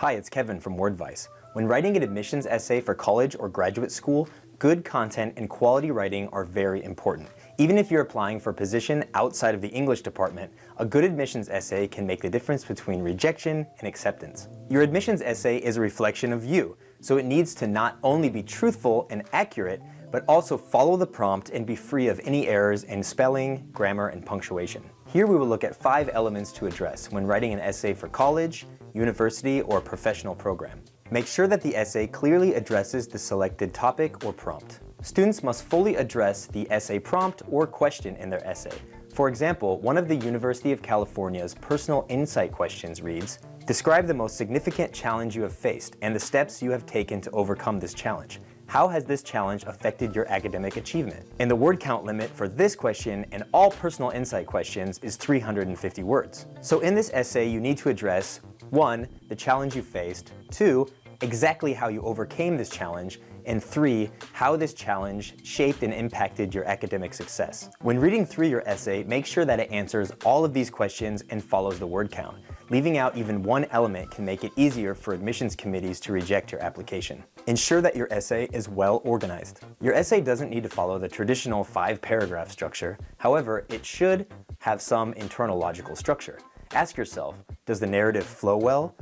Hi, it's Kevin from Wordvice. When writing an admissions essay for college or graduate school, good content and quality writing are very important. Even if you're applying for a position outside of the English department, a good admissions essay can make the difference between rejection and acceptance. Your admissions essay is a reflection of you, so it needs to not only be truthful and accurate, but also follow the prompt and be free of any errors in spelling, grammar, and punctuation. Here we will look at 5 elements to address when writing an essay for college, university, or professional program. Make sure that the essay clearly addresses the selected topic or prompt. Students must fully address the essay prompt or question in their essay. For example, one of the University of California's personal insight questions reads, "Describe the most significant challenge you have faced and the steps you have taken to overcome this challenge. How has this challenge affected your academic achievement?" And the word count limit for this question and all personal insight questions is 350 words. So in this essay, you need to address 1. The challenge you faced, 2. Exactly how you overcame this challenge, and 3. How this challenge shaped and impacted your academic success. When reading through your essay, make sure that it answers all of these questions and follows the word count. Leaving out even one element can make it easier for admissions committees to reject your application. Ensure that your essay is well organized. Your essay doesn't need to follow the traditional 5-paragraph structure. However, it should have some internal logical structure. Ask yourself, does the narrative flow well?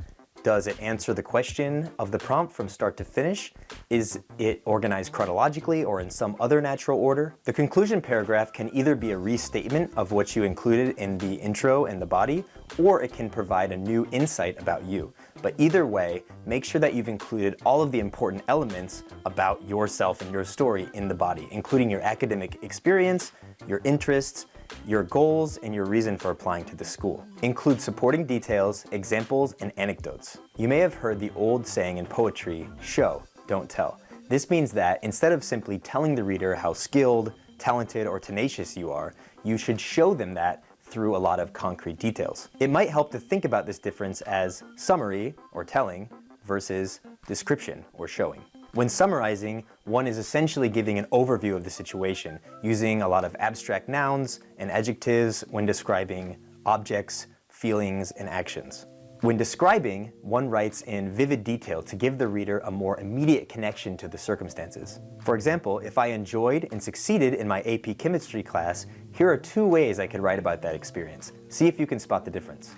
Does it answer the question of the prompt from start to finish? Is it organized chronologically or in some other natural order? The conclusion paragraph can either be a restatement of what you included in the intro and the body, or it can provide a new insight about you. But either way, make sure that you've included all of the important elements about yourself and your story in the body, including your academic experience, your interests, your goals, and your reason for applying to the school. Include supporting details, examples, and anecdotes. You may have heard the old saying in poetry, show, don't tell. This means that instead of simply telling the reader how skilled, talented, or tenacious you are, you should show them that through a lot of concrete details. It might help to think about this difference as summary, or telling, versus description, or showing. When summarizing, one is essentially giving an overview of the situation, using a lot of abstract nouns and adjectives when describing objects, feelings, and actions. When describing, one writes in vivid detail to give the reader a more immediate connection to the circumstances. For example, if I enjoyed and succeeded in my AP chemistry class, here are 2 ways I could write about that experience. See if you can spot the difference.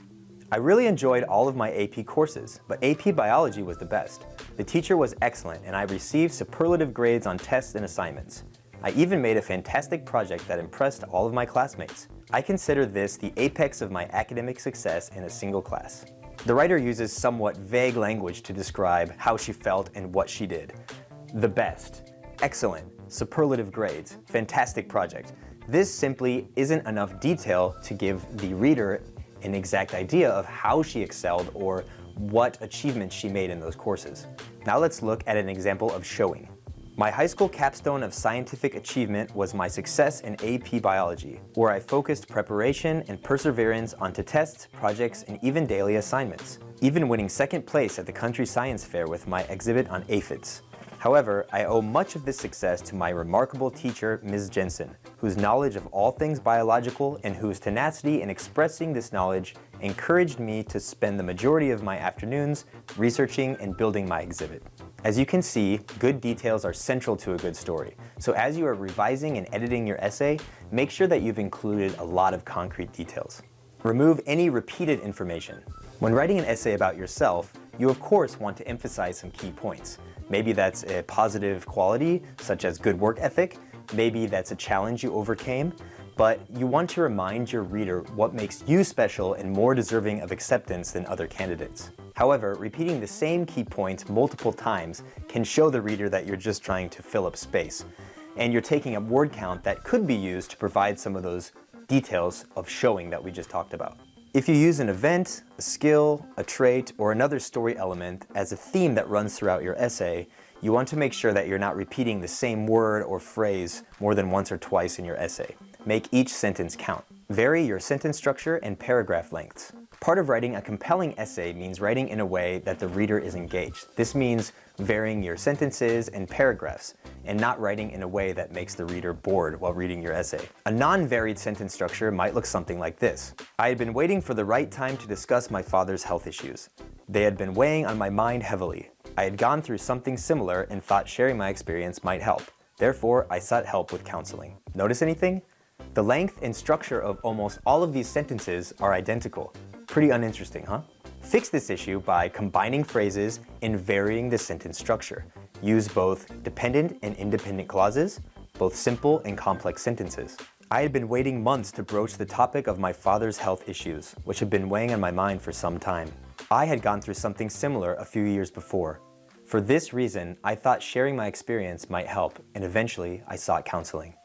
I really enjoyed all of my AP courses, but AP biology was the best. The teacher was excellent and I received superlative grades on tests and assignments. I even made a fantastic project that impressed all of my classmates. I consider this the apex of my academic success in a single class. The writer uses somewhat vague language to describe how she felt and what she did. The best, excellent, superlative grades, fantastic project. This simply isn't enough detail to give the reader an exact idea of how she excelled or what achievements she made in those courses. Now let's look at an example of showing. My high school capstone of scientific achievement was my success in AP biology, where I focused preparation and perseverance onto tests, projects, and even daily assignments, even winning 2nd place at the country science fair with my exhibit on aphids. However, I owe much of this success to my remarkable teacher, Ms. Jensen, whose knowledge of all things biological and whose tenacity in expressing this knowledge encouraged me to spend the majority of my afternoons researching and building my exhibit. As you can see, good details are central to a good story. So as you are revising and editing your essay, make sure that you've included a lot of concrete details. Remove any repeated information. When writing an essay about yourself, you of course want to emphasize some key points. Maybe that's a positive quality, such as good work ethic. Maybe that's a challenge you overcame. But you want to remind your reader what makes you special and more deserving of acceptance than other candidates. However, repeating the same key points multiple times can show the reader that you're just trying to fill up space. And you're taking up word count that could be used to provide some of those details of showing that we just talked about. If you use an event, a skill, a trait, or another story element as a theme that runs throughout your essay, you want to make sure that you're not repeating the same word or phrase more than once or twice in your essay. Make each sentence count. Vary your sentence structure and paragraph lengths. Part of writing a compelling essay means writing in a way that the reader is engaged. This means varying your sentences and paragraphs, and not writing in a way that makes the reader bored while reading your essay. A non-varied sentence structure might look something like this. I had been waiting for the right time to discuss my father's health issues. They had been weighing on my mind heavily. I had gone through something similar and thought sharing my experience might help. Therefore, I sought help with counseling. Notice anything? The length and structure of almost all of these sentences are identical. Pretty uninteresting, huh? Fix this issue by combining phrases and varying the sentence structure. Use both dependent and independent clauses, both simple and complex sentences. I had been waiting months to broach the topic of my father's health issues, which had been weighing on my mind for some time. I had gone through something similar a few years before. For this reason, I thought sharing my experience might help, and eventually I sought counseling.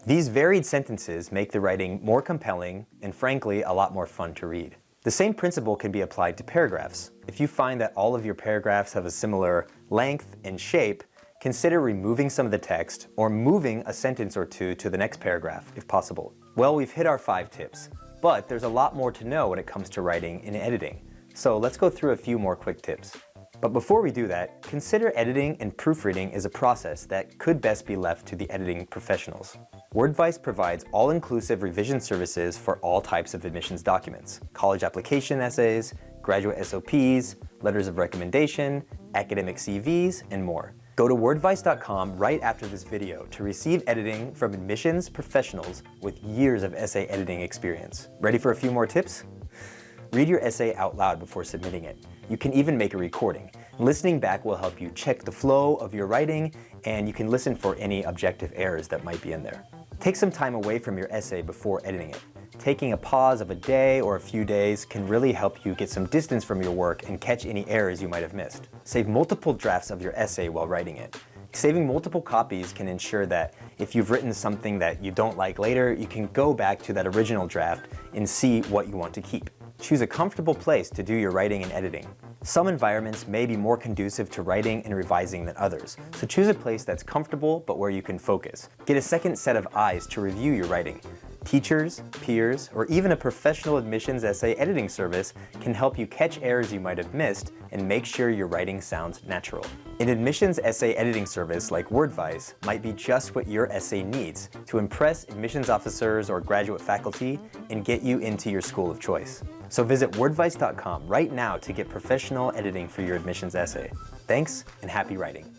These varied sentences make the writing more compelling and, frankly, a lot more fun to read. The same principle can be applied to paragraphs. If you find that all of your paragraphs have a similar length and shape, consider removing some of the text or moving a sentence or two to the next paragraph, if possible. Well, we've hit our 5 tips, but there's a lot more to know when it comes to writing and editing. So let's go through a few more quick tips. But before we do that, consider editing and proofreading is a process that could best be left to the editing professionals. Wordvice provides all-inclusive revision services for all types of admissions documents: college application essays, graduate SOPs, letters of recommendation, academic CVs, and more. Go to wordvice.com right after this video to receive editing from admissions professionals with years of essay editing experience. Ready for a few more tips? Read your essay out loud before submitting it. You can even make a recording. Listening back will help you check the flow of your writing, and you can listen for any objective errors that might be in there. Take some time away from your essay before editing it. Taking a pause of a day or a few days can really help you get some distance from your work and catch any errors you might have missed. Save multiple drafts of your essay while writing it. Saving multiple copies can ensure that if you've written something that you don't like later, you can go back to that original draft and see what you want to keep. Choose a comfortable place to do your writing and editing. Some environments may be more conducive to writing and revising than others, so choose a place that's comfortable but where you can focus. Get a second set of eyes to review your writing. Teachers, peers, or even a professional admissions essay editing service can help you catch errors you might have missed and make sure your writing sounds natural. An admissions essay editing service like Wordvice might be just what your essay needs to impress admissions officers or graduate faculty and get you into your school of choice. So visit wordvice.com right now to get professional editing for your admissions essay. Thanks and happy writing.